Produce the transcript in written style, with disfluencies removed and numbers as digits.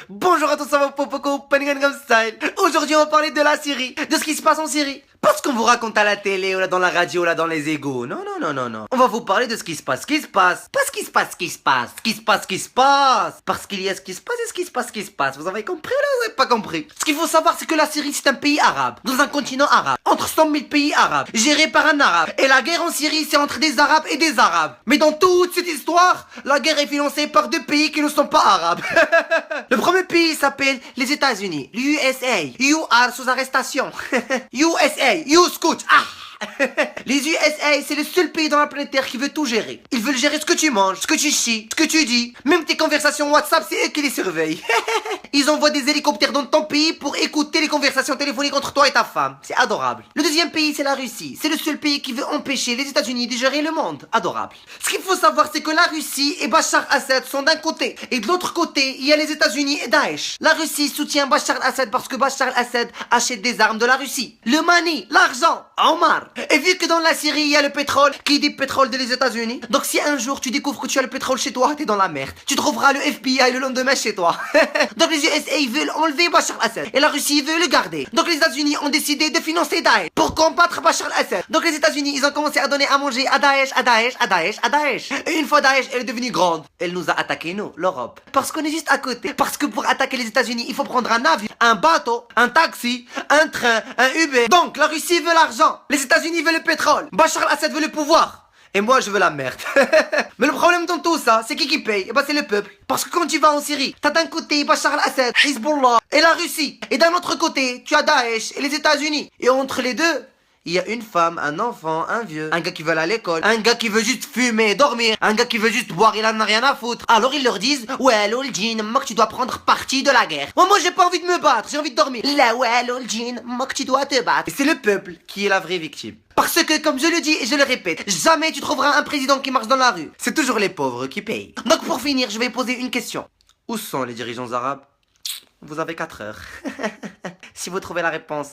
Bonjour à tous, ça va Popoko, Panigangam Style. Aujourd'hui on va parler de la Syrie, de ce qui se passe en Syrie. Pas ce qu'on vous raconte à la télé, ou là dans la radio, ou là dans les égos. Non. On va vous parler de ce qui se passe, Pas ce qui se passe, ce qui se passe. Parce qu'il y a ce qui se passe et ce qui se passe. Vous avez compris ou là vous avez pas compris? Ce qu'il faut savoir c'est que la Syrie c'est un pays arabe, dans un continent arabe, entre 100 000 pays arabes, géré par un arabe. Et la guerre en Syrie c'est entre des arabes et des arabes. Mais dans toute cette histoire, la guerre est financée par deux pays qui ne sont pas arabes. Le premier pays s'appelle les États-Unis, l'USA. You are sous arrestation. USA, you scoot. Les USA, c'est le seul pays dans la planète Terre qui veut tout gérer. Ils veulent gérer ce que tu manges, ce que tu chies, ce que tu dis. Même tes conversations WhatsApp, c'est eux qui les surveillent. Ils envoient des hélicoptères dans ton pays pour écouter les conversations téléphoniques entre toi et ta femme. C'est adorable. Le deuxième pays, c'est la Russie. C'est le seul pays qui veut empêcher les États-Unis de gérer le monde. Adorable. Ce qu'il faut savoir, c'est que la Russie et Bachar Assad sont d'un côté. Et de l'autre côté, il y a les États-Unis et Daesh. La Russie soutient Bachar Assad parce que Bachar Assad achète des armes de la Russie. Le money, l'argent, Omar. Et vu que dans la Syrie, il y a le pétrole, qui dit pétrole des États-Unis. Donc si un jour tu découvres que tu as le pétrole chez toi, t'es dans la merde. Tu trouveras le FBI le lendemain chez toi. Donc les USA ils veulent enlever Bachar Assad. Et la Russie veut le garder. Donc les États-Unis ont décidé de financer Daesh pour combattre Bachar Assad. Donc les États-Unis ils ont commencé à donner à manger à Daesh. Et une fois Daesh elle est devenue grande, elle nous a attaqué nous, l'Europe. Parce qu'on est juste à côté. Parce que pour attaquer les États-Unis, il faut prendre un avion, un bateau, un taxi, un train, un Uber. Donc la Russie veut l'argent. Les États-Unis veulent le pétrole. Bachar Assad veut le pouvoir. Et moi je veux la merde. Mais le problème dans tout ça, c'est qui paye? Eh ben c'est le peuple. Parce que quand tu vas en Syrie, t'as d'un côté Bachar al-Assad, Hezbollah et la Russie. Et d'un autre côté, tu as Daesh et les États-Unis. Et entre les deux, il y a une femme, un enfant, un vieux, un gars qui veut aller à l'école, un gars qui veut juste fumer et dormir, un gars qui veut juste boire, il en a rien à foutre. Alors ils leur disent, ouais Loljin, moi que tu dois prendre parti de la guerre. Moi j'ai pas envie de me battre, j'ai envie de dormir. Là ouais Loljin, moi que tu dois te battre. Et c'est le peuple qui est la vraie victime. Parce que, comme je le dis et je le répète, jamais tu trouveras un président qui marche dans la rue. C'est toujours les pauvres qui payent. Donc pour finir, je vais poser une question. Où sont les dirigeants arabes? Vous avez 4 heures. Si vous trouvez la réponse,